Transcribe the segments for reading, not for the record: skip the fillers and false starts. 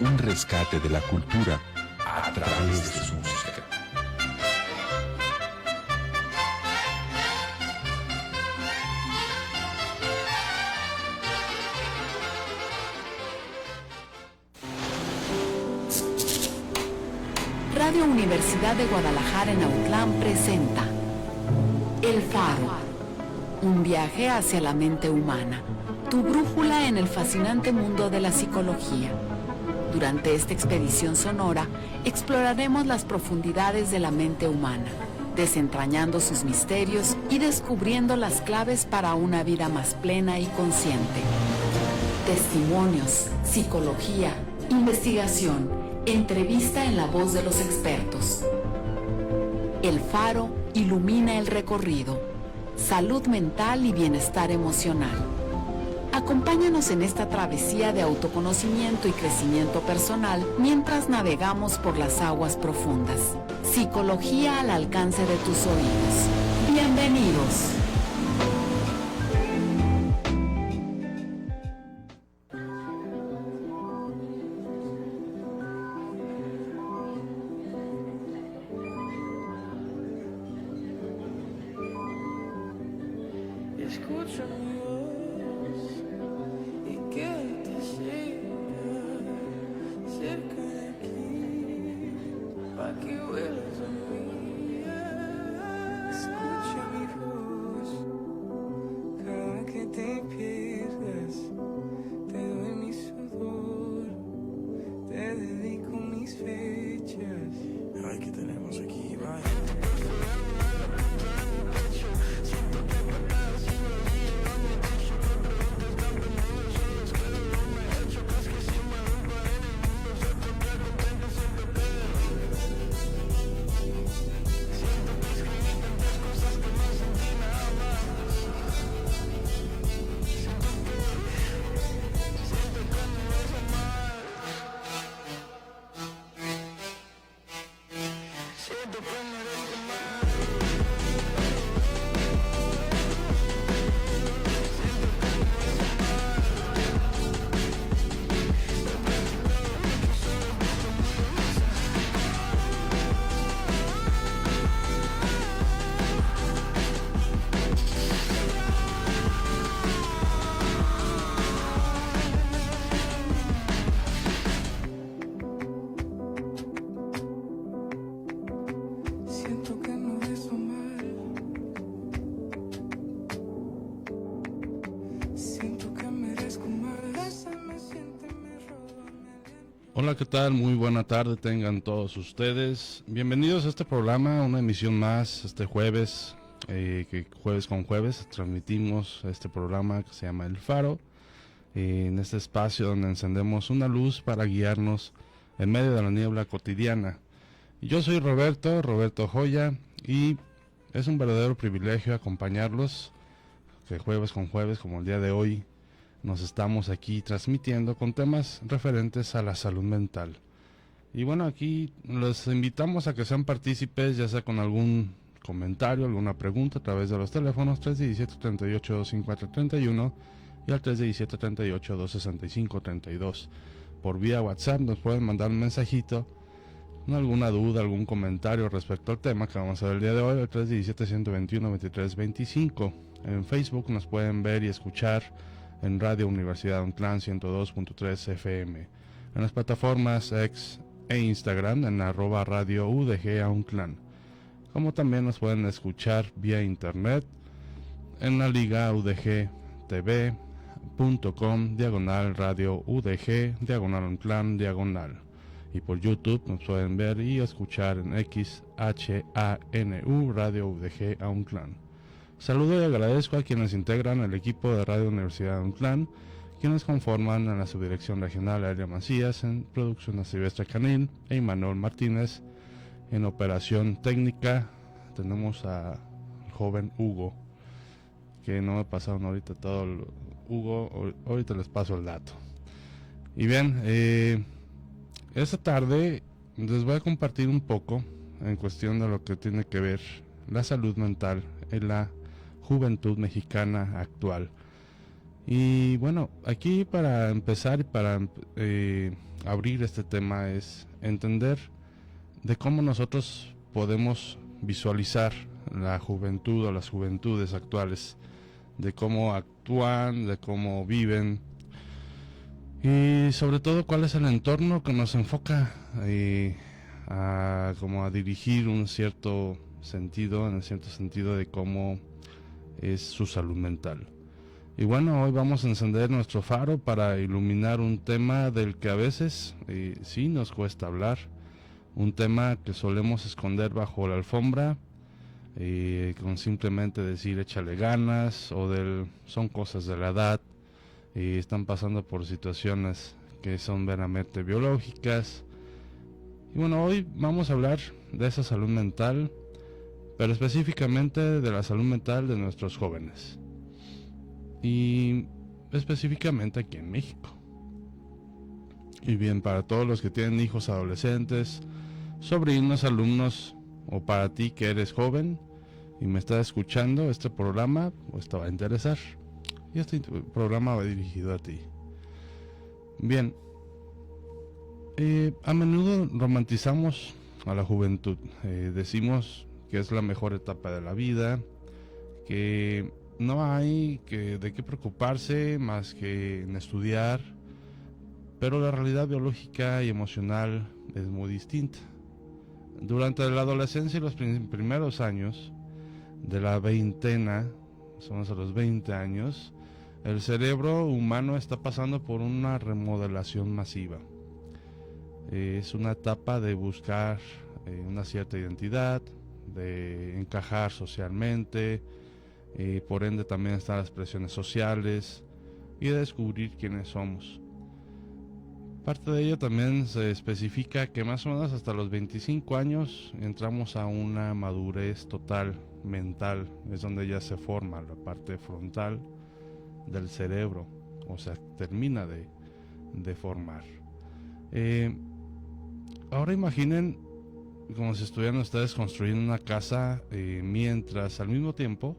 un rescate de la cultura a través de su música. Radio Universidad de Guadalajara en Autlán presenta El Faro, un viaje hacia la mente humana, tu brújula en el fascinante mundo de la psicología. Durante esta expedición sonora, exploraremos las profundidades de la mente humana, desentrañando sus misterios y descubriendo las claves para una vida más plena y consciente. Testimonios, psicología, investigación, entrevista en la voz de los expertos. El Faro ilumina el recorrido. Salud mental y bienestar emocional. Acompáñanos en esta travesía de autoconocimiento y crecimiento personal mientras navegamos por las aguas profundas. Psicología al alcance de tus oídos. Bienvenidos. Escucha mi voz y quédate cerca de aquí, pa' que huelas a mí. Escucha mi voz, cada que te pierdas, te doy mi sudor, te dedico mis fechas. Ay, ¿qué tenemos aquí? Vaya. Hola, ¿qué tal? Muy buena tarde tengan todos ustedes. Bienvenidos a este programa, una emisión más este jueves, que jueves con jueves transmitimos este programa que se llama El Faro, en este espacio donde encendemos una luz para guiarnos en medio de la niebla cotidiana. Yo soy Roberto Joya, y es un verdadero privilegio acompañarlos, que jueves con jueves, como el día de hoy, nos estamos aquí transmitiendo con temas referentes a la salud mental. Y bueno, aquí los invitamos a que sean partícipes, ya sea con algún comentario, alguna pregunta a través de los teléfonos 317-38-2431 y al 317-38-265-32. Por vía WhatsApp nos pueden mandar un mensajito, alguna duda, algún comentario respecto al tema que vamos a ver el día de hoy, al 317-121-2325. En Facebook nos pueden ver y escuchar en Radio Universidad Autlán 102.3 FM, en las plataformas X e Instagram en @Radio UDG Autlán, como también nos pueden escuchar vía internet en la liga udgtv.com/radio UDG /Autlán/, y por YouTube nos pueden ver y escuchar en XHANU Radio UDG Autlán. Saludo y agradezco a quienes integran el equipo de Radio Universidad de Autlán, quienes conforman en la subdirección regional Aérea Macías, en producción a Silvestre Canil e Imanol Martínez. En operación técnica tenemos al joven Hugo, que no me pasaron ahorita todo Hugo, ahorita les paso el dato. Y bien, esta tarde les voy a compartir un poco en cuestión de lo que tiene que ver la salud mental en la juventud mexicana actual. Y bueno, aquí para empezar y para abrir este tema es entender de cómo nosotros podemos visualizar la juventud o las juventudes actuales, de cómo actúan, de cómo viven y sobre todo cuál es el entorno que nos enfoca como a dirigir un cierto sentido, en el cierto sentido de cómo es su salud mental. Y bueno, hoy vamos a encender nuestro faro para iluminar un tema del que a veces sí nos cuesta hablar, un tema que solemos esconder bajo la alfombra, con simplemente decir échale ganas o son cosas de la edad, y están pasando por situaciones que son meramente biológicas. Y bueno, hoy vamos a hablar de esa salud mental, pero específicamente de la salud mental de nuestros jóvenes. Y específicamente aquí en México. Y bien, para todos los que tienen hijos adolescentes, sobrinos, alumnos, o para ti que eres joven y me estás escuchando, este programa pues te va a interesar. Y este programa va dirigido a ti. Bien, a menudo romantizamos a la juventud. Decimos que es la mejor etapa de la vida, que no hay de qué preocuparse más que en estudiar, pero la realidad biológica y emocional es muy distinta. Durante la adolescencia y los primeros años de la veintena, somos a los 20 años, el cerebro humano está pasando por una remodelación masiva. Es una etapa de buscar una cierta identidad, de encajar socialmente, por ende también están las presiones sociales y de descubrir quiénes somos. Parte de ello también se especifica que más o menos hasta los 25 años entramos a una madurez total mental, es donde ya se forma la parte frontal del cerebro, o sea, termina de formar. Ahora imaginen como si estuvieran ustedes construyendo una casa mientras al mismo tiempo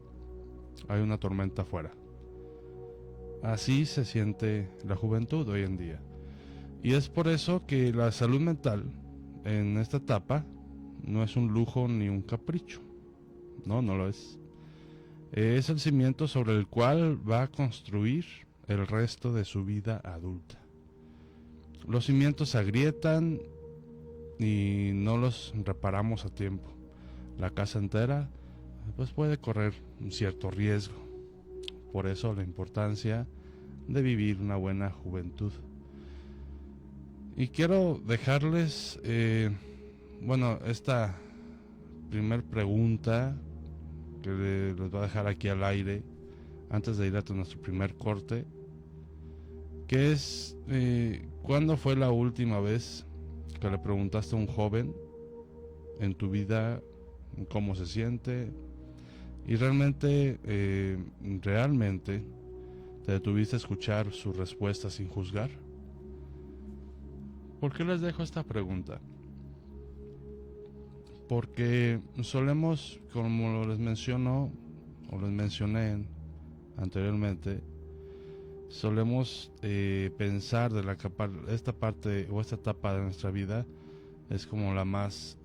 hay una tormenta afuera. Así se siente la juventud hoy en día. Y es por eso que la salud mental en esta etapa no es un lujo ni un capricho. No lo es. Es el cimiento sobre el cual va a construir el resto de su vida adulta. Los cimientos se agrietan y no los reparamos a tiempo. La casa entera pues puede correr un cierto riesgo. Por eso la importancia de vivir una buena juventud. Y quiero dejarles, esta primer pregunta que les voy a dejar aquí al aire antes de ir a nuestro primer corte, que es, ¿cuándo fue la última vez que le preguntaste a un joven en tu vida cómo se siente y realmente te detuviste a escuchar su respuesta sin juzgar? ¿Por qué les dejo esta pregunta? Porque solemos, como les mencioné anteriormente, solemos pensar de esta parte o esta etapa de nuestra vida es como la más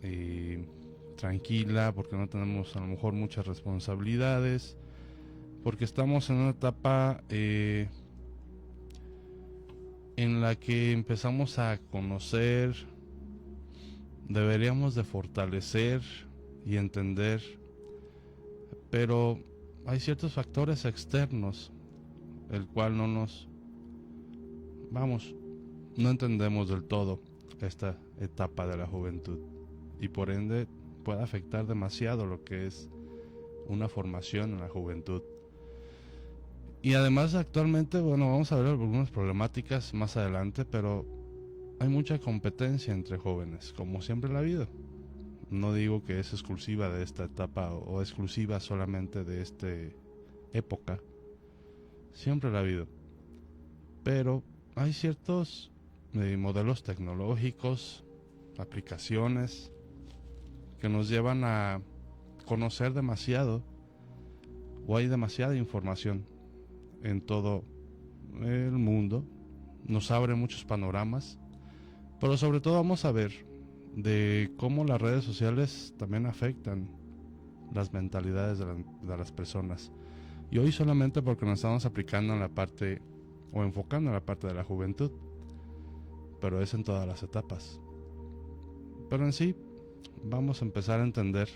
tranquila, porque no tenemos a lo mejor muchas responsabilidades, porque estamos en una etapa en la que empezamos a conocer, deberíamos de fortalecer y entender, pero hay ciertos factores externos el cual no entendemos del todo esta etapa de la juventud y por ende puede afectar demasiado lo que es una formación en la juventud. Y además actualmente, vamos a ver algunas problemáticas más adelante, pero hay mucha competencia entre jóvenes, como siempre en la vida. No digo que es exclusiva de esta etapa o exclusiva solamente de esta época, siempre la ha habido. Pero hay ciertos modelos tecnológicos, aplicaciones que nos llevan a conocer demasiado, o hay demasiada información en todo el mundo, nos abre muchos panoramas, pero sobre todo vamos a ver de cómo las redes sociales también afectan las mentalidades de las personas. Y hoy solamente porque nos estamos aplicando en la parte o enfocando en la parte de la juventud, pero es en todas las etapas. Pero en sí vamos a empezar a entender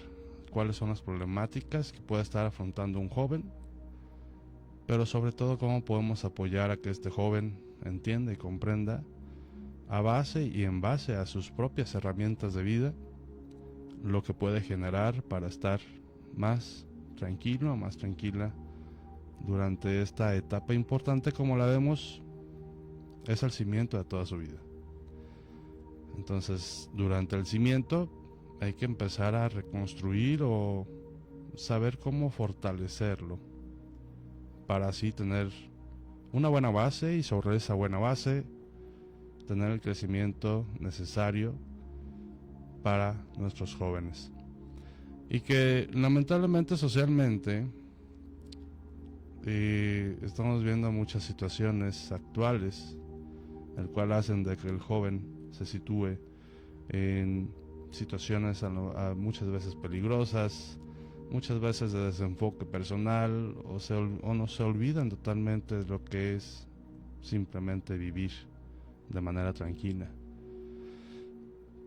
cuáles son las problemáticas que puede estar afrontando un joven, pero sobre todo cómo podemos apoyar a que este joven entienda y comprenda a base y en base a sus propias herramientas de vida lo que puede generar para estar más tranquilo, más tranquila durante esta etapa importante, como la vemos, es el cimiento de toda su vida. Entonces, durante el cimiento hay que empezar a reconstruir o saber cómo fortalecerlo para así tener una buena base y sobre esa buena base tener el crecimiento necesario para nuestros jóvenes. Y que lamentablemente socialmente estamos viendo muchas situaciones actuales el cual hacen de que el joven se sitúe en situaciones muchas veces peligrosas, muchas veces de desenfoque personal, o no se olvidan totalmente de lo que es simplemente vivir de manera tranquila.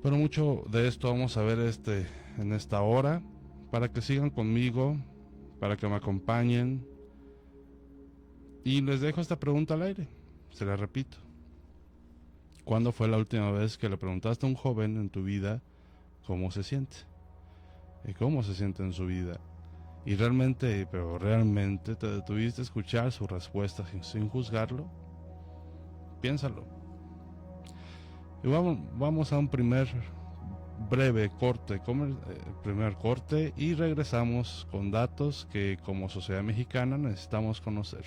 Pero mucho de esto vamos a ver en esta hora, para que sigan conmigo, para que me acompañen. Y les dejo esta pregunta al aire, se la repito. ¿Cuándo fue la última vez que le preguntaste a un joven en tu vida cómo se siente? ¿Y cómo se siente en su vida? Y realmente, pero realmente te detuviste a escuchar su respuesta sin juzgarlo. Piénsalo. Y vamos a un breve corte, primer corte, y regresamos con datos que como sociedad mexicana necesitamos conocer.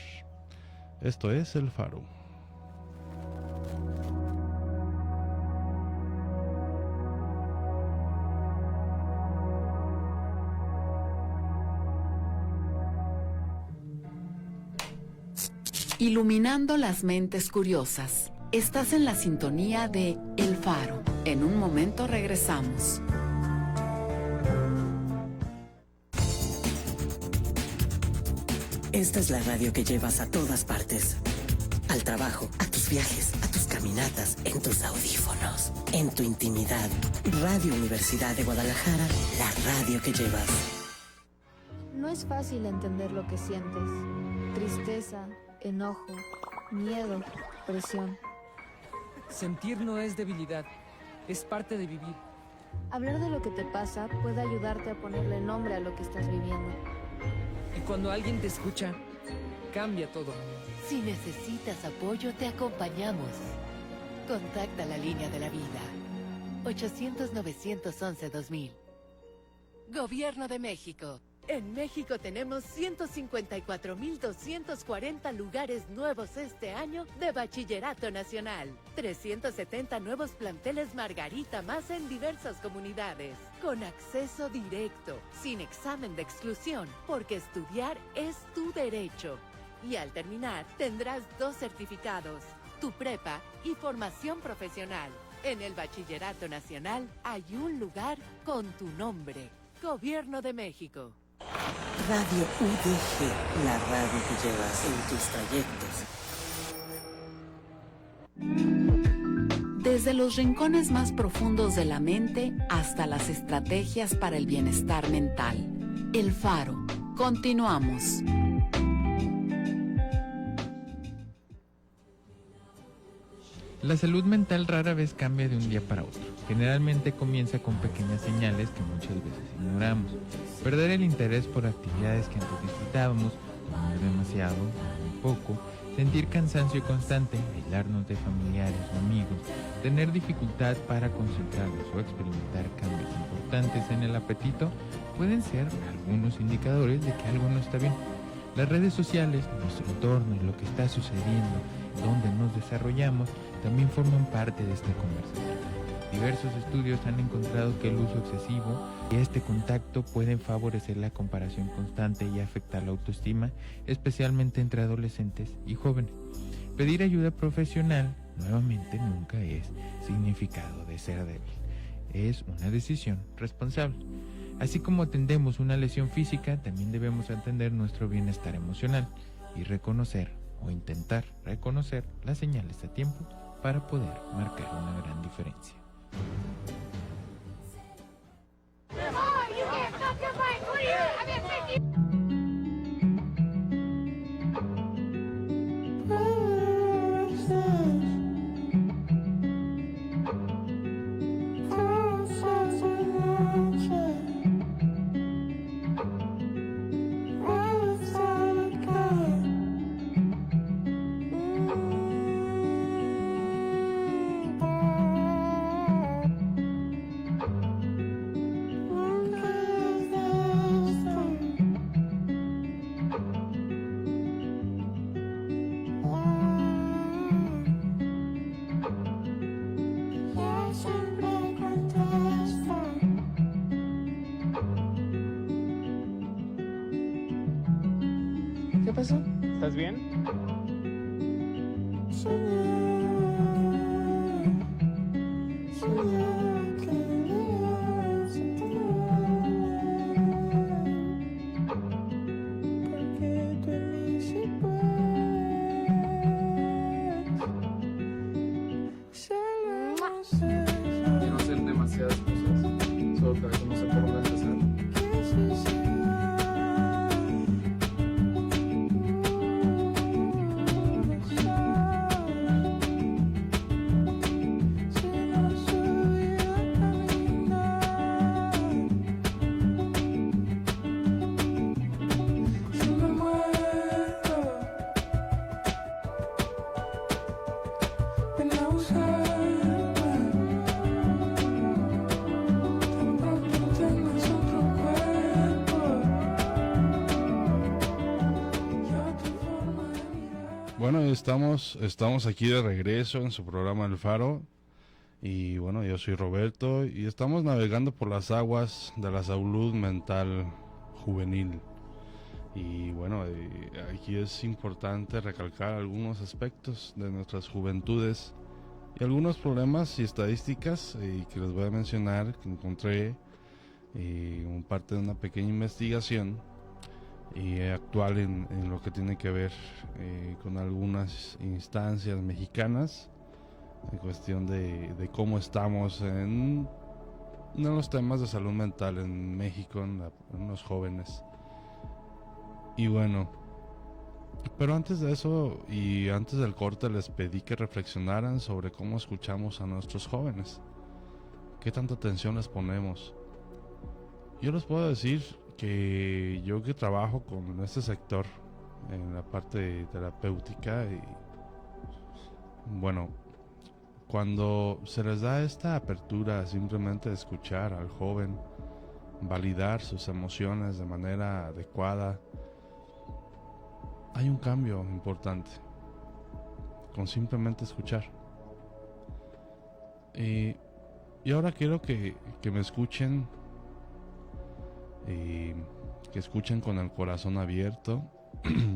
Esto es El Faro. Iluminando las mentes curiosas. Estás en la sintonía de El Faro. En un momento regresamos. Esta es la radio que llevas a todas partes. Al trabajo, a tus viajes, a tus caminatas, en tus audífonos, en tu intimidad. Radio Universidad de Guadalajara, la radio que llevas. No es fácil entender lo que sientes. Tristeza, enojo, miedo, presión. Sentir no es debilidad, es parte de vivir. Hablar de lo que te pasa puede ayudarte a ponerle nombre a lo que estás viviendo. Y cuando alguien te escucha, cambia todo. Si necesitas apoyo, te acompañamos. Contacta la línea de la vida. 800-911-2000. Gobierno de México. En México tenemos 154.240 lugares nuevos este año de Bachillerato Nacional. 370 nuevos planteles Margarita más en diversas comunidades. Con acceso directo, sin examen de exclusión, porque estudiar es tu derecho. Y al terminar, tendrás 2 certificados, tu prepa y formación profesional. En el Bachillerato Nacional hay un lugar con tu nombre. Gobierno de México. Radio UDG, la radio que llevas en tus trayectos. Desde los rincones más profundos de la mente hasta las estrategias para el bienestar mental. El Faro. Continuamos. La salud mental rara vez cambia de un día para otro. Generalmente comienza con pequeñas señales que muchas veces ignoramos. Perder el interés por actividades que antes disfrutábamos, comer demasiado, muy poco, sentir cansancio constante, aislarnos de familiares o amigos, tener dificultad para concentrarnos o experimentar cambios importantes en el apetito, pueden ser algunos indicadores de que algo no está bien. Las redes sociales, nuestro entorno y lo que está sucediendo, donde nos desarrollamos, también forman parte de esta conversación. Diversos estudios han encontrado que el uso excesivo y este contacto pueden favorecer la comparación constante y afectar la autoestima, especialmente entre adolescentes y jóvenes. Pedir ayuda profesional, nuevamente, nunca es significado de ser débil. Es una decisión responsable. Así como atendemos una lesión física, también debemos atender nuestro bienestar emocional y reconocer o intentar reconocer las señales a tiempo para poder marcar una gran diferencia. ¿Qué pasó? ¿Estás bien? Quiero hacer demasiadas cosas, solo que no sé por dónde empezar. Bueno, estamos aquí de regreso en su programa El Faro. Y bueno, yo soy Roberto y estamos navegando por las aguas de la salud mental juvenil. Y bueno, aquí es importante recalcar algunos aspectos de nuestras juventudes y algunos problemas y estadísticas que les voy a mencionar, que encontré como parte de una pequeña investigación actual en lo que tiene que ver con algunas instancias mexicanas en cuestión de cómo estamos en los temas de salud mental en México, en los jóvenes. Y bueno, pero antes de eso y antes del corte les pedí que reflexionaran sobre cómo escuchamos a nuestros jóvenes, qué tanta atención les ponemos. Yo les puedo decir que yo que trabajo con este sector en la parte terapéutica y bueno, cuando se les da esta apertura simplemente de escuchar al joven, validar sus emociones de manera adecuada, hay un cambio importante con simplemente escuchar. Y ahora quiero que me escuchen, que escuchen con el corazón abierto,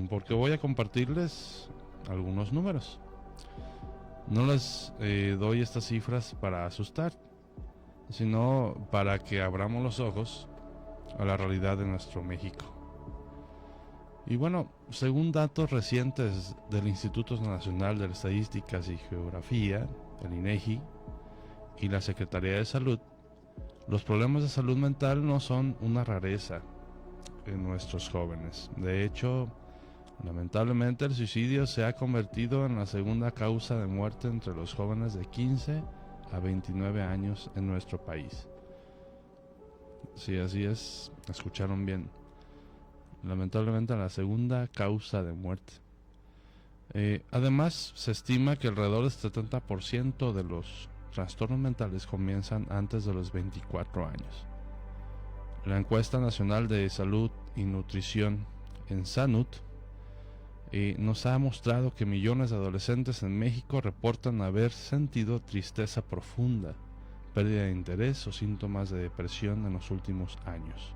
porque voy a compartirles algunos números. No les doy estas cifras para asustar, sino para que abramos los ojos a la realidad de nuestro México. Y bueno, según datos recientes del Instituto Nacional de Estadísticas y Geografía, el INEGI, y la Secretaría de Salud, los problemas de salud mental no son una rareza en nuestros jóvenes. De hecho, lamentablemente el suicidio se ha convertido en la segunda causa de muerte entre los jóvenes de 15 a 29 años en nuestro país. Sí, así es, escucharon bien. Lamentablemente la segunda causa de muerte. Además, se estima que alrededor del 70% de los trastornos mentales comienzan antes de los 24 años. La encuesta nacional de salud y nutrición en SANUT nos ha mostrado que millones de adolescentes en México reportan haber sentido tristeza profunda, pérdida de interés o síntomas de depresión en los últimos años.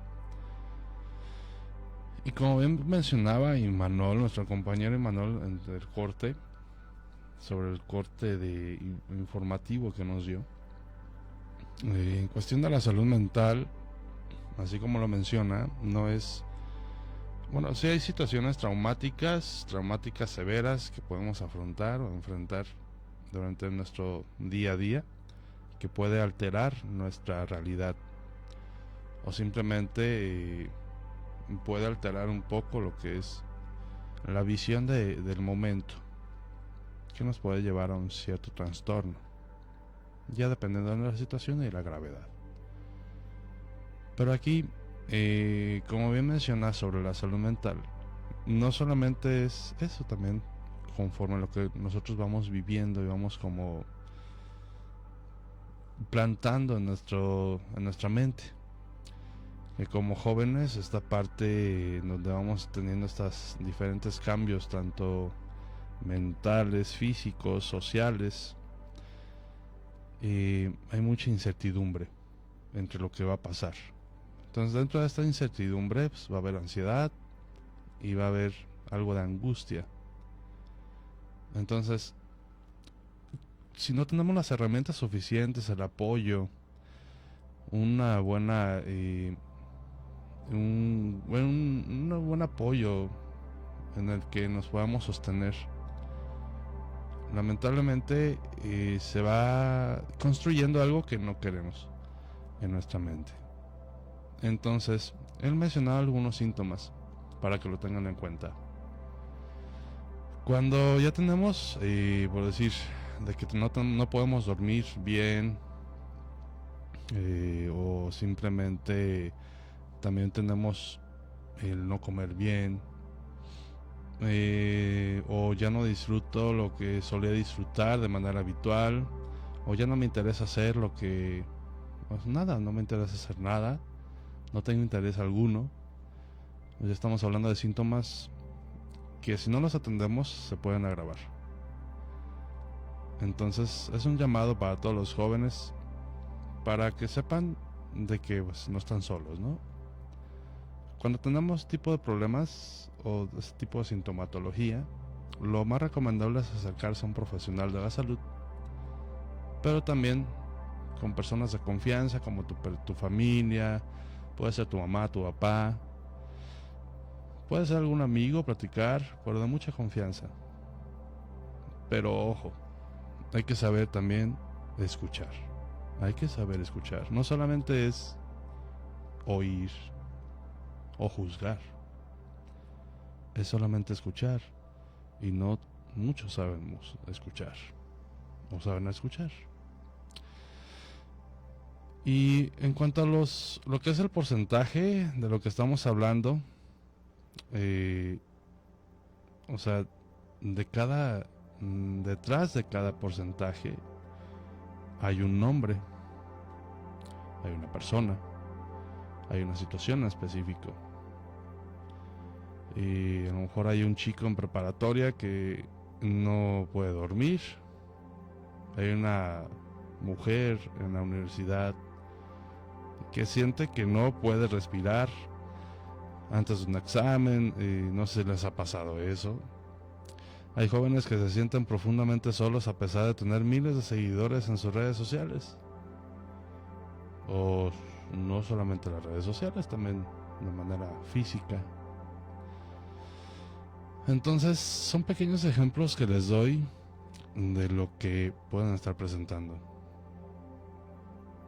Y como bien mencionaba Imanol, nuestro compañero Imanol en el corte, sobre el corte informativo que nos dio. En cuestión de la salud mental, así como lo menciona, no es... Bueno, sí hay situaciones traumáticas severas que podemos afrontar o enfrentar durante nuestro día a día, que puede alterar nuestra realidad, o simplemente puede alterar un poco lo que es la visión del momento, que nos puede llevar a un cierto trastorno, ya dependiendo de la situación y la gravedad. Pero aquí, como bien menciona sobre la salud mental, no solamente es eso, también conforme a lo que nosotros vamos viviendo y vamos como plantando en nuestra mente, que como jóvenes, esta parte donde vamos teniendo estos diferentes cambios, tanto mentales, físicos, sociales, hay mucha incertidumbre entre lo que va a pasar. Entonces, dentro de esta incertidumbre, pues, va a haber ansiedad y va a haber algo de angustia. Entonces, si no tenemos las herramientas suficientes, el apoyo, una buena un buen apoyo en el que nos podamos sostener, lamentablemente se va construyendo algo que no queremos en nuestra mente. Entonces, él mencionaba algunos síntomas para que lo tengan en cuenta. Cuando ya tenemos, por decir, de que no podemos dormir bien, o simplemente también tenemos el no comer bien, o ya no disfruto lo que solía disfrutar de manera habitual, o ya no me interesa hacer lo que, pues nada, no me interesa hacer nada, no tengo interés alguno. Ya estamos hablando de síntomas que, si no los atendemos, se pueden agravar. Entonces es un llamado para todos los jóvenes, para que sepan de que, pues, no están solos, ¿no? Cuando tenemos tipo de problemas o este tipo de sintomatología, lo más recomendable es acercarse a un profesional de la salud, pero también con personas de confianza como tu familia, puede ser tu mamá, tu papá, puede ser algún amigo, platicar, pero de mucha confianza. Pero ojo, hay que saber también escuchar. Hay que saber escuchar. No solamente es oír o juzgar, es solamente escuchar, y no muchos sabemos escuchar o saben escuchar. Y en cuanto a lo que es el porcentaje de lo que estamos hablando, o sea, detrás de cada porcentaje hay un nombre, hay una persona, hay una situación en específico. Y a lo mejor hay un chico en preparatoria que no puede dormir, hay una mujer en la universidad que siente que no puede respirar antes de un examen, y no sé si les ha pasado eso. Hay jóvenes que se sienten profundamente solos a pesar de tener miles de seguidores en sus redes sociales, o no solamente las redes sociales, también de manera física. Entonces, son pequeños ejemplos que les doy de lo que pueden estar presentando.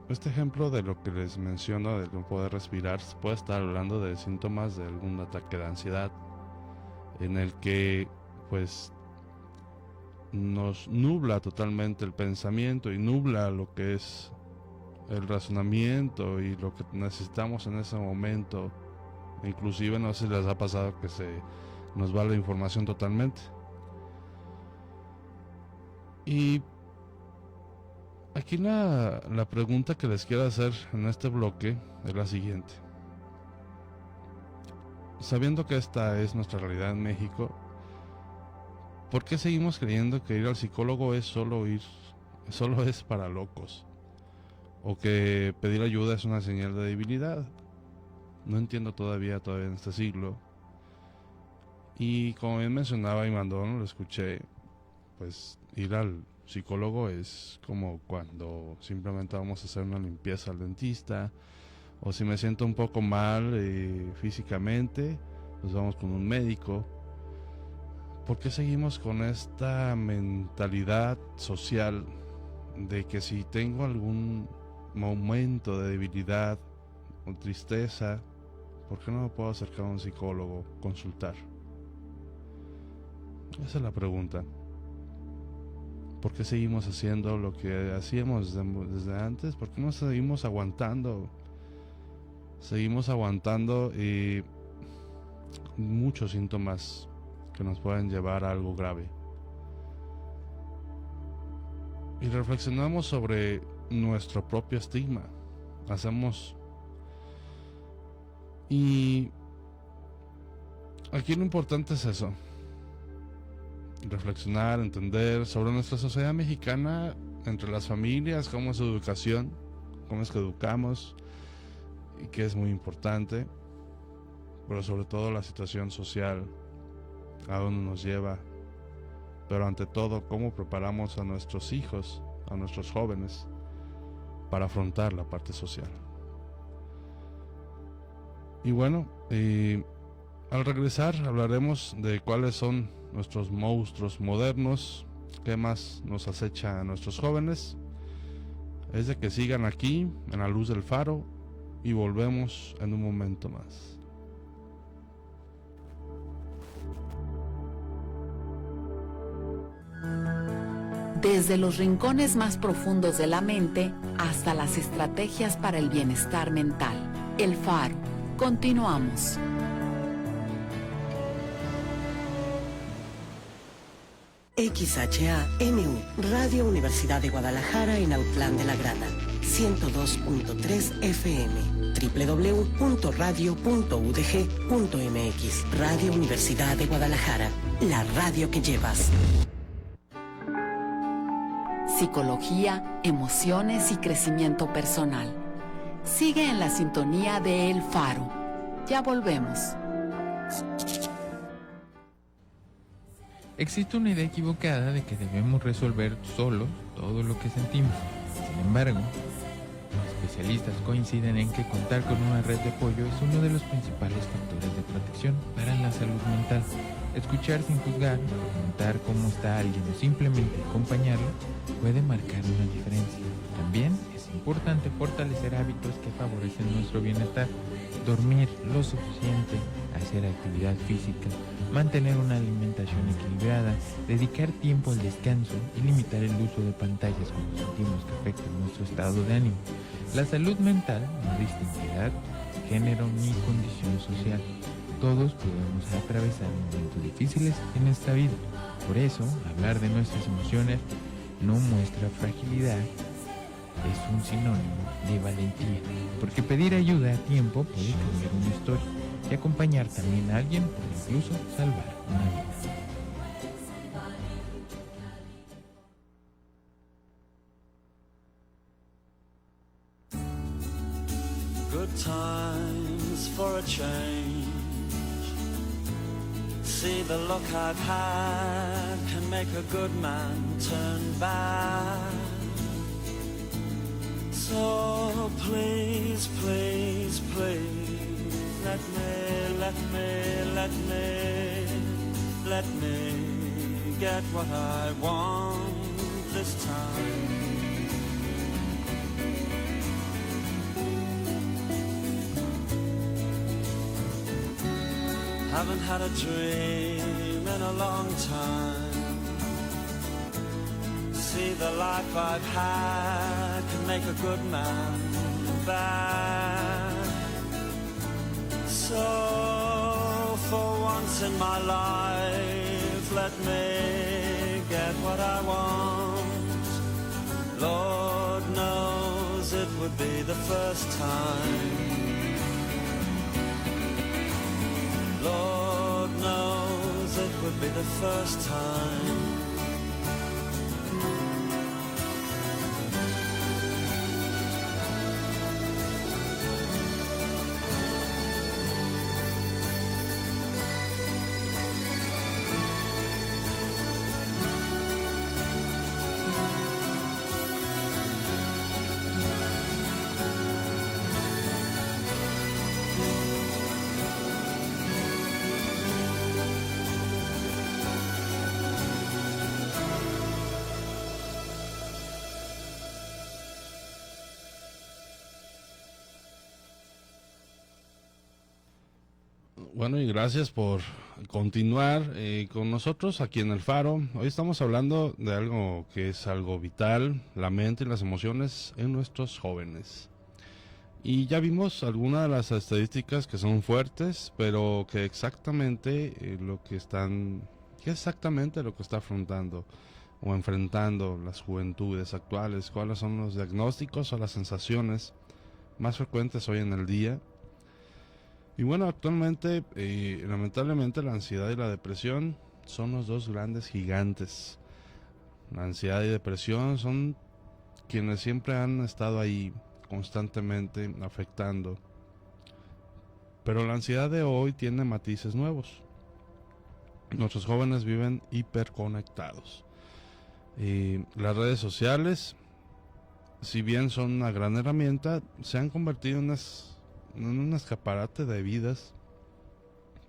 Este ejemplo de lo que les menciono, de no poder respirar, puede estar hablando de síntomas de algún ataque de ansiedad, en el que, pues, nos nubla totalmente el pensamiento y nubla lo que es el razonamiento y lo que necesitamos en ese momento. Inclusive, no sé si les ha pasado que se nos va la información totalmente. Y aquí la pregunta que les quiero hacer en este bloque es la siguiente. Sabiendo que esta es nuestra realidad en México, ¿por qué seguimos creyendo que ir al psicólogo solo es para locos? O que pedir ayuda es una señal de debilidad. No entiendo todavía en este siglo. Y como bien mencionaba Imandón, lo escuché, pues ir al psicólogo es como cuando simplemente vamos a hacer una limpieza al dentista, o si me siento un poco mal físicamente, pues vamos con un médico. ¿Por qué seguimos con esta mentalidad social de que si tengo algún momento de debilidad o tristeza, ¿por qué no me puedo acercar a un psicólogo, consultar? Esa es la pregunta. ¿Por qué seguimos haciendo lo que hacíamos desde antes? ¿Por qué no seguimos aguantando? Seguimos aguantando muchos síntomas que nos pueden llevar a algo grave. Y reflexionamos sobre nuestro propio estigma. Y aquí lo importante es eso. Reflexionar, entender sobre nuestra sociedad mexicana, entre las familias, cómo es su educación, cómo es que educamos, y que es muy importante, pero sobre todo la situación social, a dónde nos lleva, pero ante todo cómo preparamos a nuestros hijos, a nuestros jóvenes, para afrontar la parte social. Y bueno, al regresar hablaremos de cuáles son nuestros monstruos modernos, qué más nos acecha a nuestros jóvenes. Es de que sigan aquí en La Luz del Faro y volvemos en un momento más. Desde los rincones más profundos de la mente hasta las estrategias para el bienestar mental. El Faro. Continuamos. XHAMU, Radio Universidad de Guadalajara en Autlán de la Grana, 102.3 FM, www.radio.udg.mx. Radio Universidad de Guadalajara, la radio que llevas. Psicología, emociones y crecimiento personal. Sigue en la sintonía de El Faro. Ya volvemos. Existe una idea equivocada de que debemos resolver solos todo lo que sentimos. Sin embargo, los especialistas coinciden en que contar con una red de apoyo es uno de los principales factores de protección para la salud mental. Escuchar sin juzgar, preguntar cómo está alguien o simplemente acompañarlo puede marcar una diferencia. También es importante fortalecer hábitos que favorecen nuestro bienestar. Dormir lo suficiente, hacer actividad física, mantener una alimentación equilibrada, dedicar tiempo al descanso y limitar el uso de pantallas cuando sentimos que afectan nuestro estado de ánimo. La salud mental no distingue edad, género ni condición social. Todos podemos atravesar momentos difíciles en esta vida. Por eso, hablar de nuestras emociones no muestra fragilidad, es un sinónimo de valentía, porque pedir ayuda a tiempo puede cambiar una historia y acompañar también a alguien puede incluso salvar una vida. Good times for a change. See, the look I've had can make a good man turn bad. So please, please, please, let me get what I want this time. Haven't had a dream in a long time. See, the life I've had can make a good man bad. So for once in my life, let me get what I want. Lord knows it would be the first time. Lord knows it would be the first time. Bueno, y gracias por continuar con nosotros aquí en El Faro. Hoy estamos hablando de algo que es algo vital, la mente y las emociones en nuestros jóvenes. Y ya vimos algunas de las estadísticas que son fuertes, pero que exactamente ¿qué es exactamente lo que está afrontando o enfrentando las juventudes actuales? ¿Cuáles son los diagnósticos o las sensaciones más frecuentes hoy en el día? Y bueno, actualmente, lamentablemente, la ansiedad y la depresión son los dos grandes gigantes. La ansiedad y depresión son quienes siempre han estado ahí constantemente afectando. Pero la ansiedad de hoy tiene matices nuevos. Nuestros jóvenes viven hiperconectados. Las redes sociales, si bien son una gran herramienta, se han convertido en un escaparate de vidas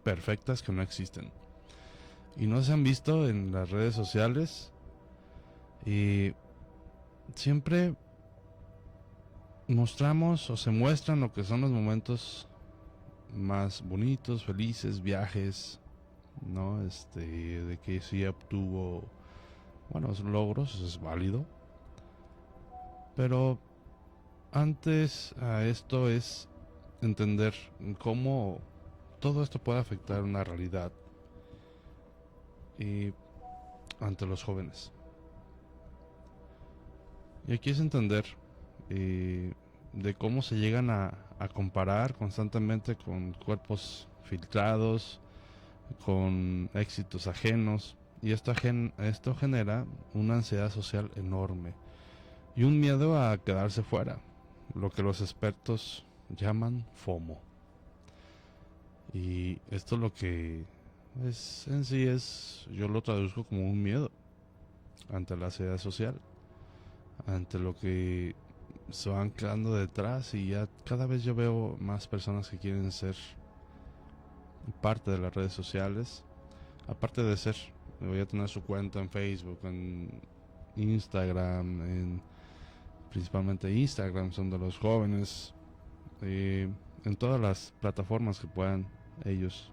perfectas que no existen. Y no se han visto en las redes sociales. Y siempre mostramos o se muestran lo que son los momentos más bonitos, felices, viajes, ¿no? De que sí obtuvo buenos logros, eso es válido. Pero antes a esto es entender cómo todo esto puede afectar una realidad ante los jóvenes. Y aquí es entender de cómo se llegan a comparar constantemente con cuerpos filtrados, con éxitos ajenos, y esto genera una ansiedad social enorme y un miedo a quedarse fuera, lo que los expertos llaman FOMO. Y esto lo que es en sí yo lo traduzco como un miedo ante la ansiedad social, ante lo que se van quedando detrás, y ya cada vez yo veo más personas que quieren ser parte de las redes sociales, aparte de voy a tener su cuenta en Facebook, en Instagram, principalmente Instagram son de los jóvenes, en todas las plataformas que puedan ellos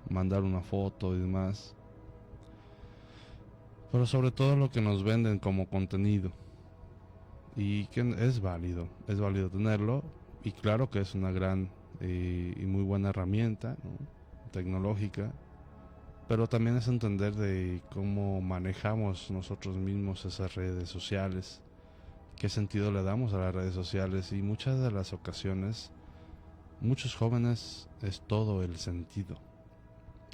mandar una foto y demás, pero sobre todo lo que nos venden como contenido, y que es válido tenerlo, y claro que es una gran y muy buena herramienta, ¿no?, tecnológica, pero también es entender de cómo manejamos nosotros mismos esas redes sociales, qué sentido le damos a las redes sociales, y muchas de las ocasiones muchos jóvenes es todo el sentido,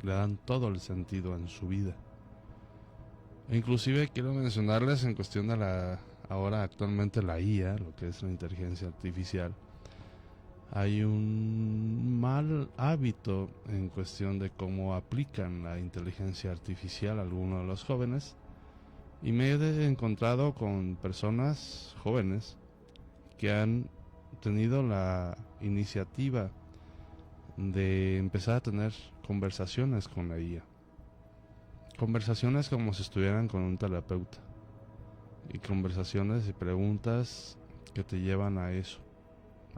le dan todo el sentido en su vida. E inclusive quiero mencionarles en cuestión de ahora actualmente la IA, lo que es la inteligencia artificial, hay un mal hábito en cuestión de cómo aplican la inteligencia artificial a algunos de los jóvenes. Y me he encontrado con personas jóvenes que han tenido la iniciativa de empezar a tener conversaciones con la IA. Conversaciones como si estuvieran con un terapeuta. Y conversaciones y preguntas que te llevan a eso,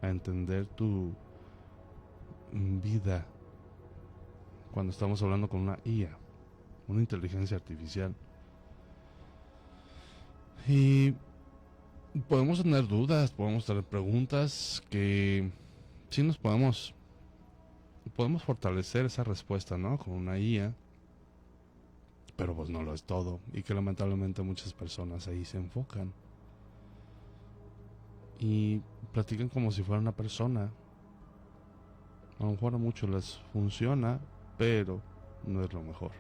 a entender tu vida cuando estamos hablando con una IA, una inteligencia artificial. Y podemos tener dudas, podemos tener preguntas que sí nos podemos fortalecer esa respuesta, ¿no?, con una IA, pero pues no lo es todo, y que lamentablemente muchas personas ahí se enfocan y platican como si fuera una persona. A lo mejor a muchos les funciona, pero no es lo mejor.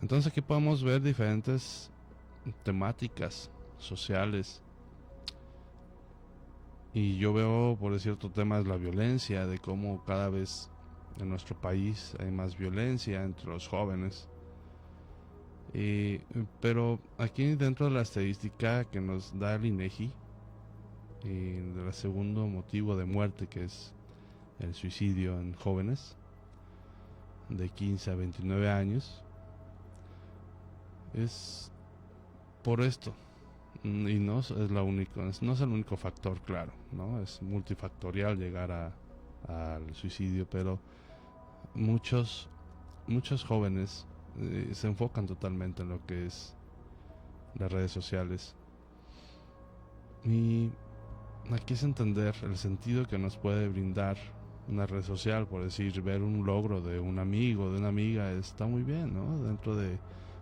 Entonces aquí podemos ver diferentes temáticas sociales, y yo veo por cierto temas la violencia, de cómo cada vez en nuestro país hay más violencia entre los jóvenes, pero aquí dentro de la estadística que nos da el INEGI, del segundo motivo de muerte, que es el suicidio en jóvenes de 15 a 29 años, es por esto, y no es el único factor, claro, ¿no? Es multifactorial llegar al suicidio, pero muchos jóvenes se enfocan totalmente en lo que es las redes sociales. Y aquí es entender el sentido que nos puede brindar una red social. Por decir, ver un logro de un amigo, de una amiga, está muy bien, ¿no?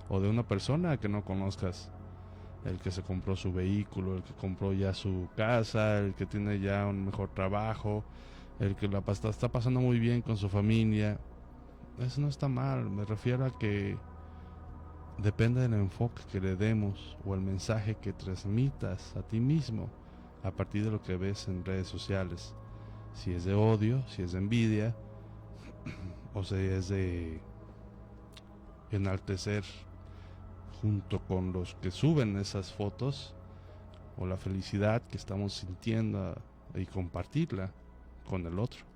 O de una persona que no conozcas, el que se compró su vehículo, el que compró ya su casa, el que tiene ya un mejor trabajo, el que está pasando muy bien con su familia. Eso no está mal. Me refiero a que depende del enfoque que le demos o el mensaje que transmitas a ti mismo a partir de lo que ves en redes sociales. Si es de odio, si es de envidia, o si es de enaltecer junto con los que suben esas fotos, o la felicidad que estamos sintiendo y compartirla con el otro.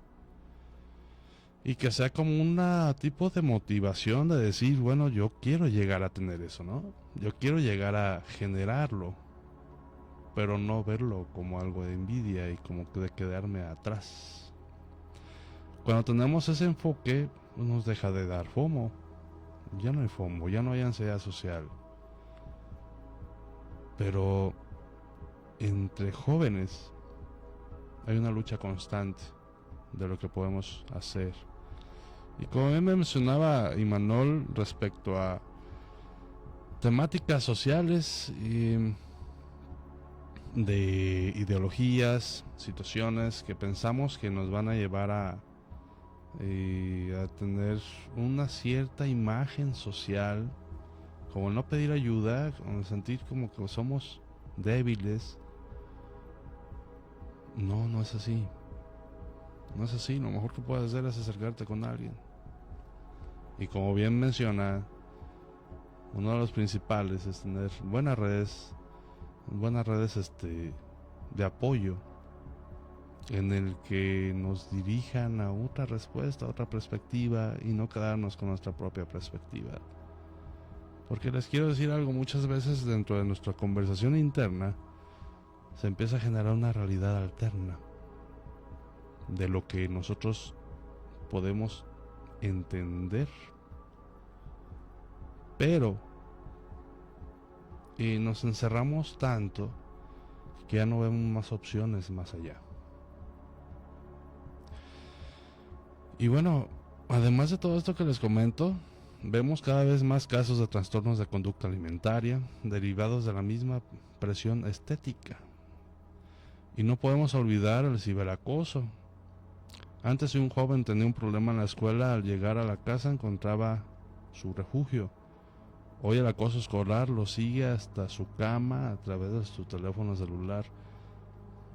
Y que sea como un tipo de motivación de decir, bueno, yo quiero llegar a tener eso, ¿no? Yo quiero llegar a generarlo, pero no verlo como algo de envidia y como de quedarme atrás. Cuando tenemos ese enfoque, nos deja de dar FOMO. Ya no hay FOMO, ya no hay ansiedad social. Pero entre jóvenes hay una lucha constante de lo que podemos hacer. Y como bien mencionaba Imanol respecto a temáticas sociales y de ideologías, situaciones que pensamos que nos van a llevar a tener una cierta imagen social, como no pedir ayuda, como sentir como que somos débiles. No es así. No es así. Lo mejor que puedes hacer es acercarte con alguien. Y como bien menciona, uno de los principales es tener buenas redes de apoyo, en el que nos dirijan a otra respuesta, a otra perspectiva, y no quedarnos con nuestra propia perspectiva. Porque les quiero decir algo, muchas veces dentro de nuestra conversación interna se empieza a generar una realidad alterna de lo que nosotros podemos entender, pero nos encerramos tanto que ya no vemos más opciones más allá. Y bueno, además de todo esto que les comento, vemos cada vez más casos de trastornos de conducta alimentaria derivados de la misma presión estética. Y no podemos olvidar el ciberacoso. Antes, si un joven tenía un problema en la escuela, al llegar a la casa encontraba su refugio. Hoy el acoso escolar lo sigue hasta su cama a través de su teléfono celular.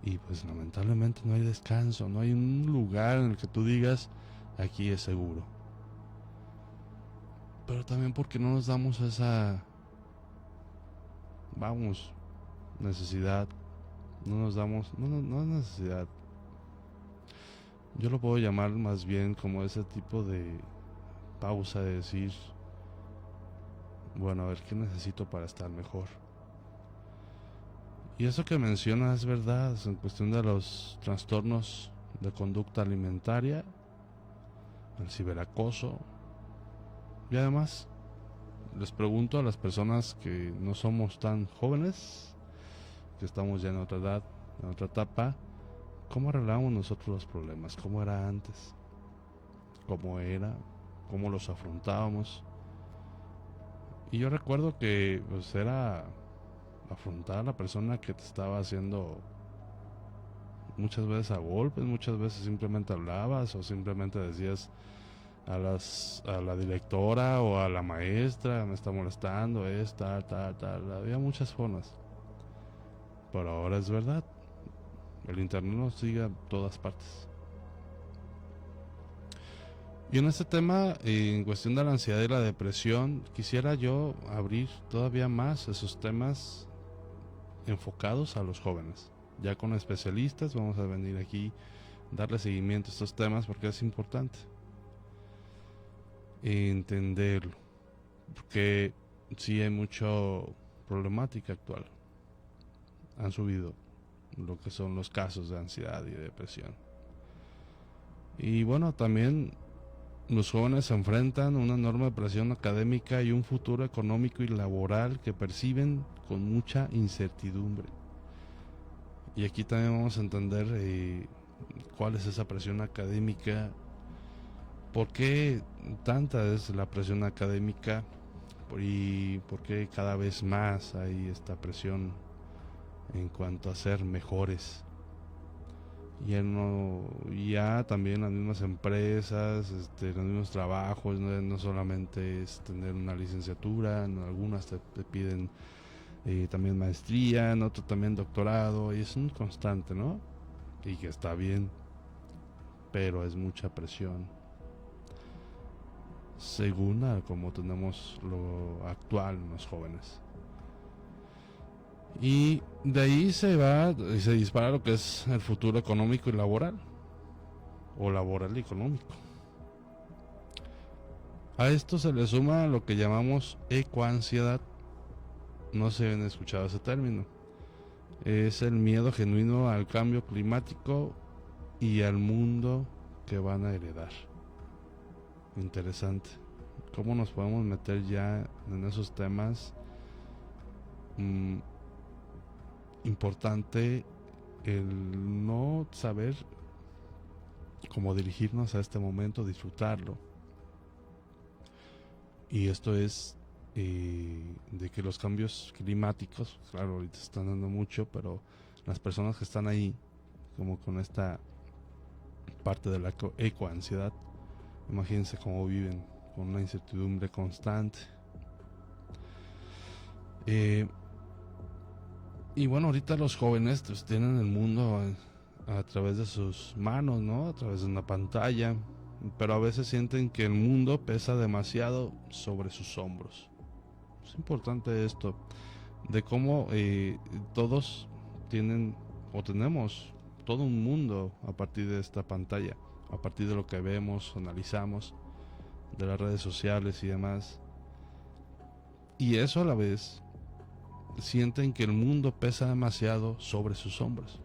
Y pues lamentablemente no hay descanso, no hay un lugar en el que tú digas, aquí es seguro. Pero también porque no nos damos esa, necesidad. No nos damos, no es necesidad. Yo lo puedo llamar más bien como ese tipo de pausa de decir, bueno, a ver qué necesito para estar mejor. Y eso que mencionas es verdad, en cuestión de los trastornos de conducta alimentaria, el ciberacoso. Y además, les pregunto a las personas que no somos tan jóvenes, que estamos ya en otra edad, en otra etapa, ¿cómo arreglamos nosotros los problemas? ¿Cómo era antes? ¿Cómo era? ¿Cómo los afrontábamos? Y yo recuerdo que pues era afrontar a la persona que te estaba haciendo muchas veces a golpes, muchas veces simplemente hablabas o simplemente decías a la directora o a la maestra, me está molestando, tal. Había muchas formas. Pero ahora es verdad. El internet nos sigue a todas partes. Y en este tema, en cuestión de la ansiedad y la depresión, quisiera yo abrir todavía más esos temas enfocados a los jóvenes. Ya con especialistas vamos a venir aquí darle seguimiento a estos temas porque es importante entenderlo, porque sí hay mucha problemática actual. Han subido lo que son los casos de ansiedad y depresión. Y bueno, también los jóvenes se enfrentan a una enorme presión académica y un futuro económico y laboral que perciben con mucha incertidumbre. Y aquí también vamos a entender cuál es esa presión académica, por qué tanta es la presión académica y por qué cada vez más hay esta presión en cuanto a ser mejores. Ya también las mismas empresas, los mismos trabajos, no solamente es tener una licenciatura, en algunas te piden también maestría, en otro también doctorado, y es un constante, ¿no? Y que está bien, pero es mucha presión, según a como tenemos lo actual en los jóvenes. Y de ahí se va y se dispara lo que es el futuro económico y laboral, o laboral y económico. A esto se le suma lo que llamamos ecoansiedad. No se han escuchado ese término. Es el miedo genuino al cambio climático y al mundo que van a heredar. Interesante. ¿Cómo nos podemos meter ya en esos temas? Importante el no saber cómo dirigirnos a este momento, disfrutarlo. Y esto es de que los cambios climáticos, claro, ahorita se están dando mucho, pero las personas que están ahí, como con esta parte de la ecoansiedad, imagínense cómo viven con una incertidumbre constante. Y bueno, ahorita los jóvenes pues, tienen el mundo a través de sus manos, ¿no? A través de una pantalla, pero a veces sienten que el mundo pesa demasiado sobre sus hombros. Es importante esto, de cómo todos tienen o tenemos todo un mundo a partir de esta pantalla, a partir de lo que vemos, analizamos, de las redes sociales y demás. Y eso a la vez sienten que el mundo pesa demasiado sobre sus hombros.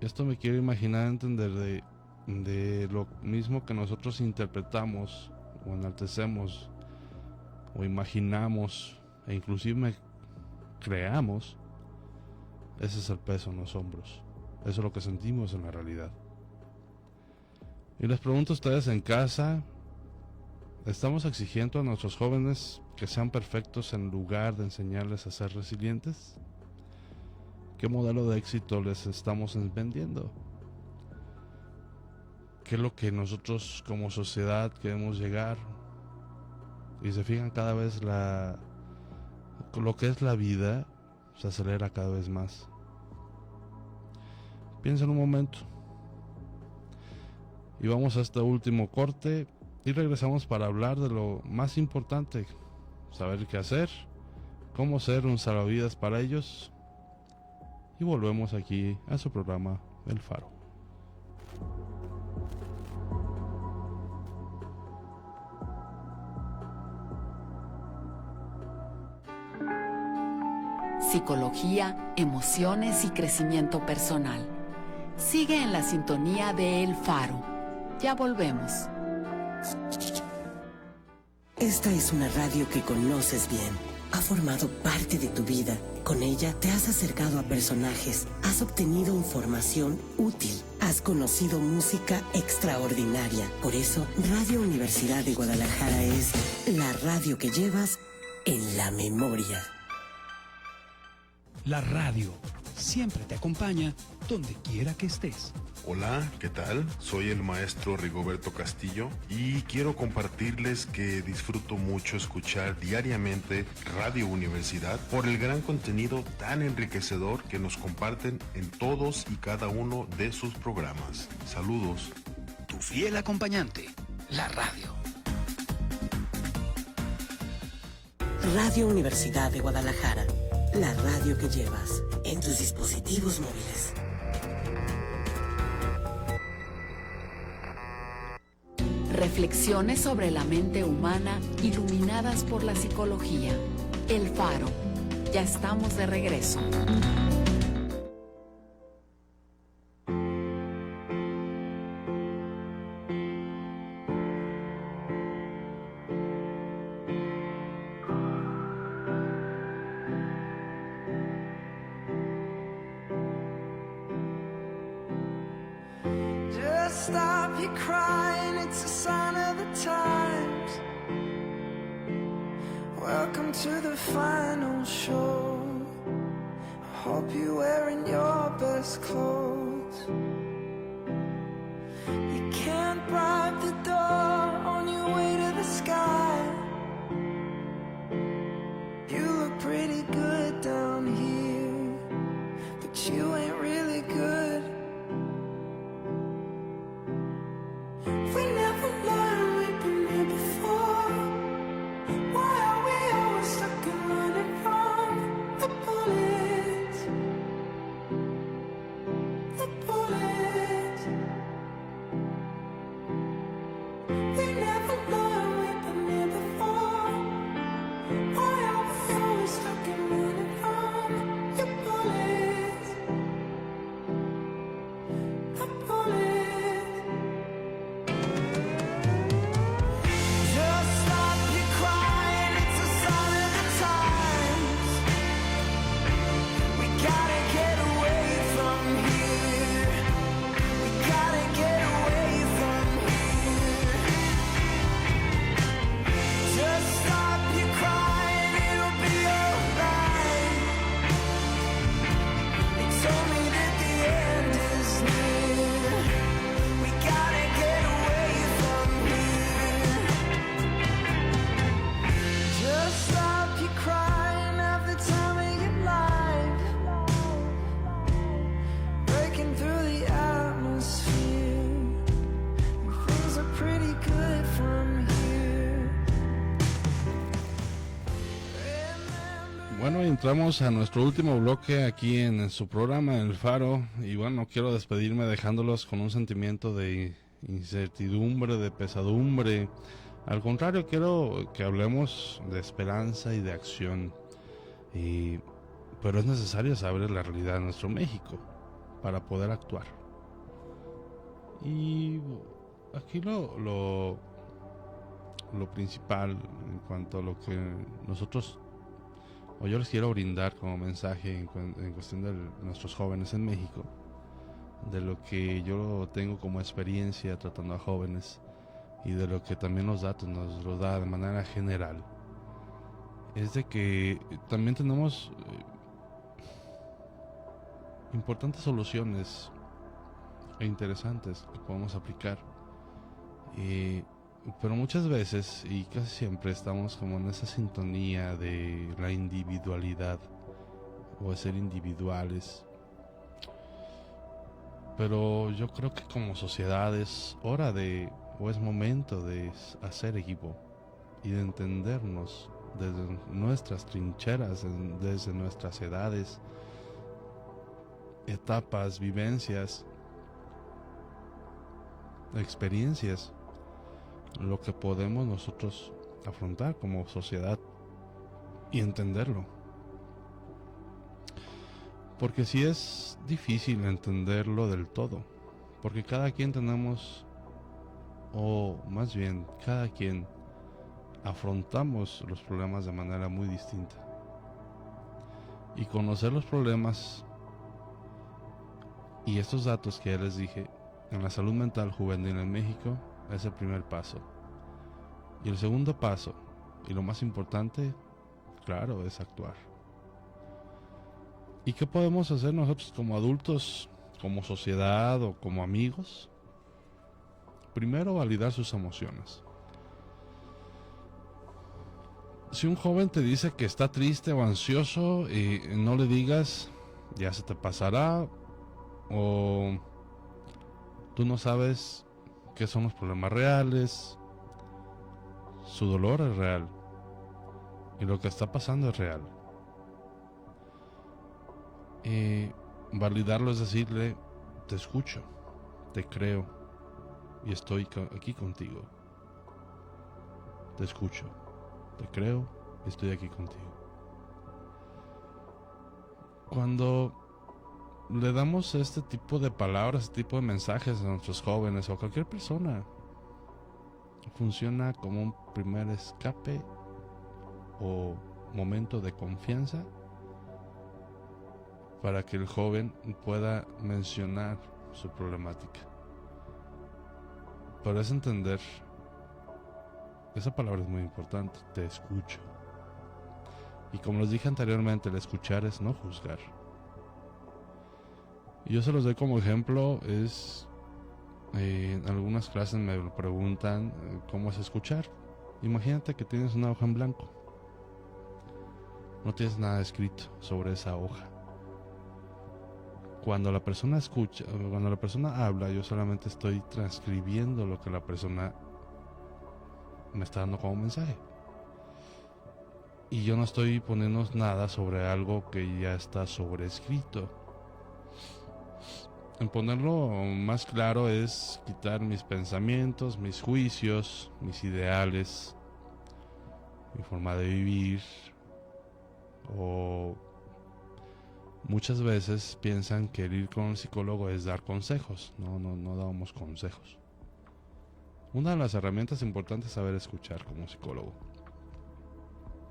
Esto me quiero imaginar entender de lo mismo que nosotros interpretamos o enaltecemos o imaginamos e inclusive creamos. Ese es el peso en los hombros. Eso es lo que sentimos en la realidad. Y les pregunto a ustedes en casa, ¿estamos exigiendo a nuestros jóvenes que sean perfectos en lugar de enseñarles a ser resilientes? ¿Qué modelo de éxito les estamos vendiendo? ¿Qué es lo que nosotros como sociedad queremos llegar? Y se fijan, cada vez lo que es la vida se acelera cada vez más. Piensa en un momento. Y vamos a este último corte y regresamos para hablar de lo más importante: saber qué hacer, cómo ser un salvavidas para ellos. Y volvemos aquí a su programa El Faro. Psicología, emociones y crecimiento personal. Sigue en la sintonía de El Faro. Ya volvemos. Esta es una radio que conoces bien. Ha formado parte de tu vida. Con ella te has acercado a personajes, has obtenido información útil, has conocido música extraordinaria. Por eso, Radio Universidad de Guadalajara es la radio que llevas en la memoria. La radio siempre te acompaña donde quiera que estés. Hola, ¿qué tal? Soy el maestro Rigoberto Castillo y quiero compartirles que disfruto mucho escuchar diariamente Radio Universidad por el gran contenido tan enriquecedor que nos comparten en todos y cada uno de sus programas. Saludos. Tu fiel acompañante, la radio. Radio Universidad de Guadalajara, la radio que llevas en tus dispositivos móviles. Reflexiones sobre la mente humana iluminadas por la psicología. El Faro. Ya estamos de regreso. Just stop your crying, it's a sign of the times. Welcome to the final show. I hope you're wearing your best clothes. You can't bribe the door on your way to the sky. You look pretty good down here, but you ain't really good. We never learned we've been here before. Why are we always stuck and running from the bullets? The bullets. We never learned we've been here before. Why are we always stuck and running from the bullets? The bullets. Just stop your crying, it's a sign of the times. We gotta get away from here. We gotta get away from here. Just stop your crying, it'll be alright. They told me that the end is near. We gotta get away from here. Just stop your crying, have the time of your life. Breaking through the atmosphere. And things are pretty good from here. Bueno, entramos a nuestro último bloque aquí en su programa El Faro. Y bueno, quiero despedirme dejándolos con un sentimiento de incertidumbre, de pesadumbre. Al contrario, quiero que hablemos de esperanza y de acción. Pero es necesario saber la realidad de nuestro México para poder actuar. Y aquí lo principal en cuanto a lo que nosotros, o yo les quiero brindar como mensaje en cuestión de nuestros jóvenes en México, de lo que yo tengo como experiencia tratando a jóvenes y de lo que también los datos nos lo da de manera general, es de que también tenemos importantes soluciones e interesantes que podemos aplicar, pero muchas veces y casi siempre estamos como en esa sintonía de la individualidad o de ser individuales. Pero yo creo que como sociedad es hora o es momento de hacer equipo y de entendernos desde nuestras trincheras, desde nuestras edades, etapas, vivencias, experiencias, lo que podemos nosotros afrontar como sociedad y entenderlo. Porque sí es difícil entenderlo del todo, porque cada quien tenemos, o más bien cada quien afrontamos los problemas de manera muy distinta. Y conocer los problemas y estos datos que ya les dije en la salud mental juvenil en México es el primer paso. Y el segundo paso, y lo más importante, claro, es actuar. ¿Y qué podemos hacer nosotros como adultos, como sociedad o como amigos? Primero, validar sus emociones. Si un joven te dice que está triste o ansioso, no le digas, ya se te pasará, o tú no sabes qué son los problemas reales. Su dolor es real y lo que está pasando es real. Validarlo es decirle, te escucho, te creo y estoy aquí contigo. Te escucho, te creo y estoy aquí contigo. Cuando le damos este tipo de palabras, este tipo de mensajes a nuestros jóvenes o a cualquier persona, funciona como un primer escape o momento de confianza para que el joven pueda mencionar su problemática. Pero es entender. Esa palabra es muy importante, te escucho. Y como les dije anteriormente, el escuchar es no juzgar. Y yo se los doy como ejemplo, en algunas clases me preguntan cómo es escuchar. Imagínate que tienes una hoja en blanco. No tienes nada escrito sobre esa hoja. Cuando la persona escucha, cuando la persona habla, yo solamente estoy transcribiendo lo que la persona me está dando como mensaje. Y yo no estoy poniendo nada sobre algo que ya está sobrescrito. En ponerlo más claro es quitar mis pensamientos, mis juicios, mis ideales, mi forma de vivir. O muchas veces piensan que el ir con el psicólogo es dar consejos. No damos consejos. Una de las herramientas importantes es saber escuchar como psicólogo.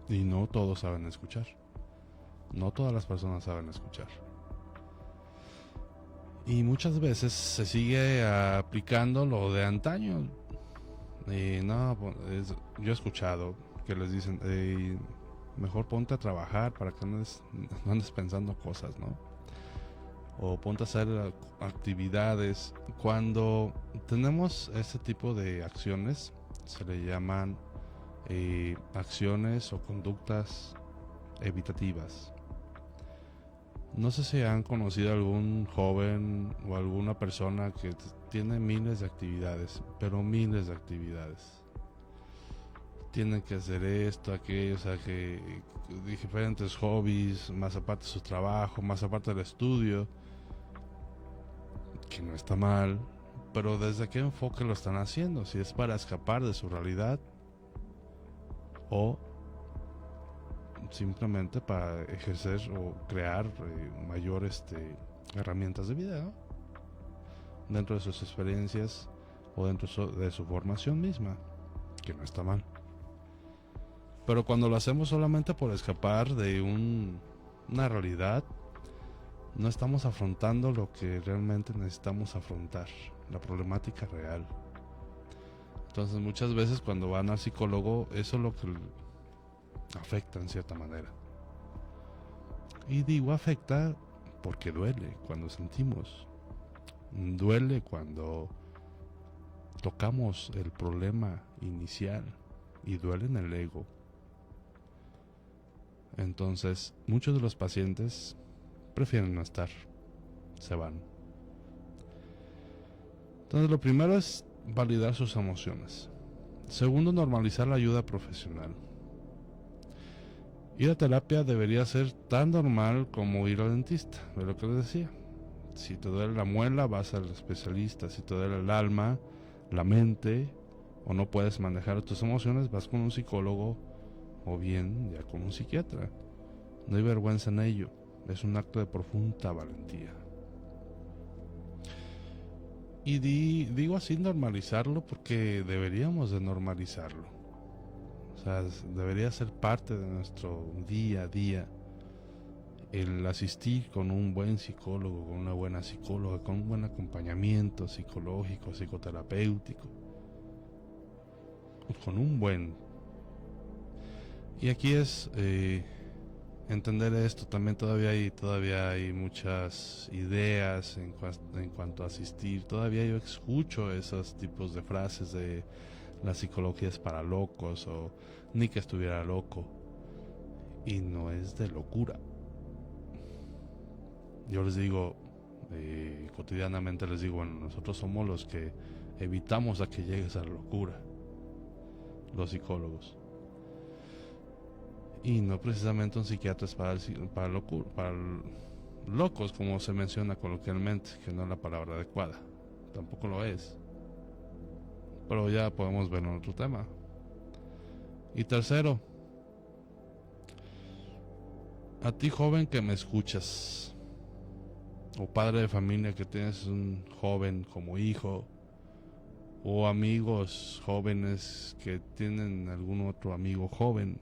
Y no todos saben escuchar. No todas las personas saben escuchar. Y muchas veces se sigue aplicando lo de antaño. Y yo he escuchado que les dicen, mejor ponte a trabajar para que no andes pensando cosas, ¿no? O ponte a hacer actividades. Cuando tenemos este tipo de acciones, se le llaman acciones o conductas evitativas. No sé si han conocido algún joven o alguna persona que tiene miles de actividades, pero miles de actividades. Tienen que hacer esto, aquello, o sea, que diferentes hobbies, más aparte de su trabajo, más aparte del estudio, que no está mal, pero desde qué enfoque lo están haciendo, si es para escapar de su realidad o simplemente para ejercer o crear mayores herramientas de vida, ¿no? Dentro de sus experiencias o dentro de su formación misma, que no está mal. Pero cuando lo hacemos solamente por escapar de una realidad, no estamos afrontando lo que realmente necesitamos afrontar, la problemática real. Entonces muchas veces cuando van al psicólogo, eso es lo que afecta en cierta manera. Y digo afecta porque duele cuando sentimos. Duele cuando tocamos el problema inicial y duele en el ego. Entonces, muchos de los pacientes prefieren no estar, se van. Entonces, lo primero es validar sus emociones. Segundo, normalizar la ayuda profesional. Ir a terapia debería ser tan normal como ir al dentista, de lo que les decía. Si te duele la muela, vas al especialista. Si te duele el alma, la mente, o no puedes manejar tus emociones, vas con un psicólogo o bien ya con un psiquiatra. No hay vergüenza en ello, es un acto de profunda valentía. Y digo así normalizarlo porque deberíamos de normalizarlo. O sea, debería ser parte de nuestro día a día el asistir con un buen psicólogo, con una buena psicóloga, con un buen acompañamiento psicológico, psicoterapéutico, con un buen. Y aquí es entender esto. También todavía hay muchas ideas en cuanto a asistir. Todavía yo escucho esos tipos de frases de la psicología es para locos o ni que estuviera loco. Y no es de locura. Yo les digo, cotidianamente les digo, bueno, nosotros somos los que evitamos a que llegues a la locura, los psicólogos. Y no precisamente un psiquiatra es para locos, como se menciona coloquialmente, que no es la palabra adecuada. Tampoco lo es. Pero ya podemos ver en otro tema. Y tercero, a ti joven que me escuchas, o padre de familia que tienes un joven como hijo, o amigos jóvenes que tienen algún otro amigo joven,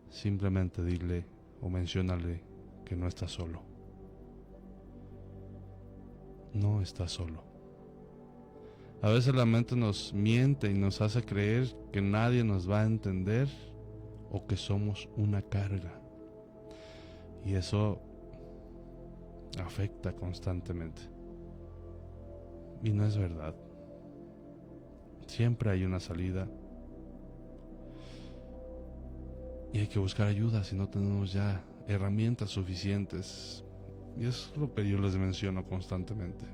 simplemente dile o menciónale que no estás solo. No estás solo. A veces la mente nos miente y nos hace creer que nadie nos va a entender o que somos una carga. Y eso afecta constantemente. Y no es verdad. Siempre hay una salida. Y hay que buscar ayuda si no tenemos ya herramientas suficientes. Y eso es lo que yo les menciono constantemente.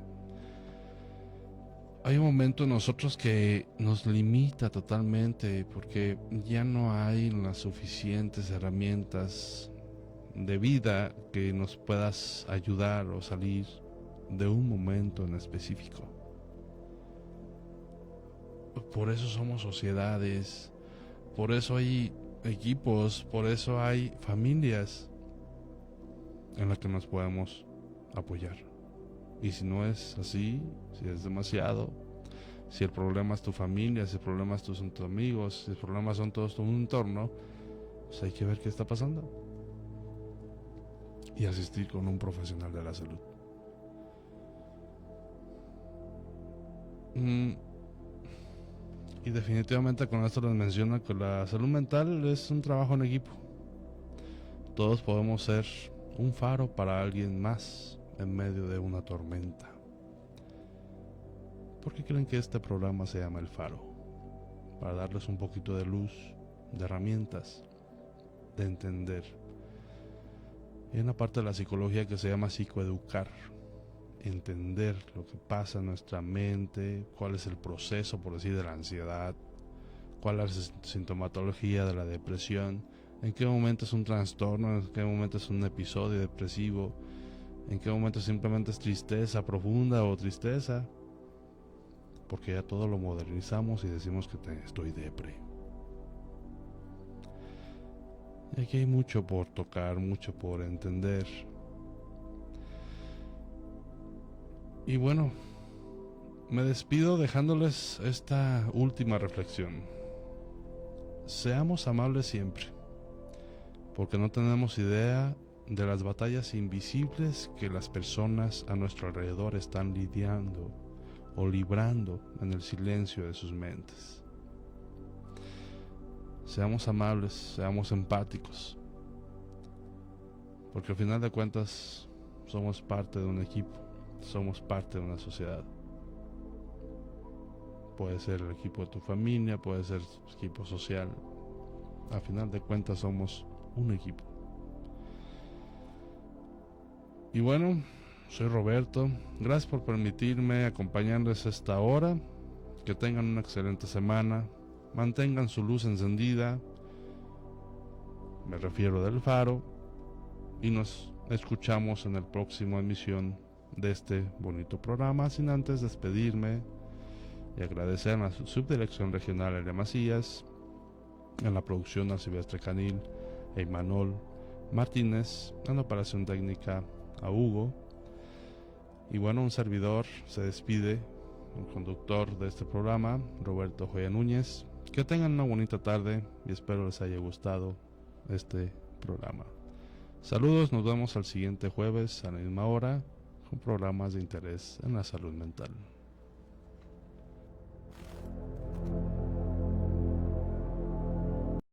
Hay un momento en nosotros que nos limita totalmente porque ya no hay las suficientes herramientas de vida que nos puedas ayudar o salir de un momento en específico. Por eso somos sociedades, por eso hay equipos, por eso hay familias en las que nos podemos apoyar. Y si no es así, si es demasiado, si el problema es tu familia, si el problema son tus amigos, si el problema son todos tu entorno, pues hay que ver qué está pasando y asistir con un profesional de la salud. Y definitivamente con esto les menciono que la salud mental es un trabajo en equipo. Todos podemos ser un faro para alguien más en medio de una tormenta. ¿Por qué creen que este programa se llama El Faro? Para darles un poquito de luz, de herramientas, de entender. Hay una parte de la psicología que se llama psicoeducar. Entender lo que pasa en nuestra mente, cuál es el proceso, por decir, de la ansiedad, cuál es la sintomatología de la depresión, en qué momento es un trastorno, en qué momento es un episodio depresivo, en qué momento simplemente es tristeza profunda o tristeza, porque ya todo lo modernizamos y decimos que estoy depre. Y aquí hay mucho por tocar, mucho por entender. Y bueno, me despido dejándoles esta última reflexión. Seamos amables siempre, porque no tenemos idea de las batallas invisibles que las personas a nuestro alrededor están lidiando o librando en el silencio de sus mentes. Seamos amables, seamos empáticos, porque al final de cuentas somos parte de un equipo, somos parte de una sociedad. Puede ser el equipo de tu familia, puede ser equipo social. Al final de cuentas somos un equipo. Y bueno, soy Roberto. Gracias por permitirme acompañarles esta hora. Que tengan una excelente semana. Mantengan su luz encendida. Me refiero del faro. Y nos escuchamos en la próxima emisión de este bonito programa. Sin antes despedirme y agradecer a la Subdirección Regional Elia Macías, en la producción a Silvestre Canil e Imanol Martínez, en la operación técnica a Hugo. Y bueno, un servidor se despide, el conductor de este programa, Roberto Joya Núñez. Que tengan una bonita tarde y espero les haya gustado este programa. Saludos, nos vemos al siguiente jueves a la misma hora con programas de interés en la salud mental.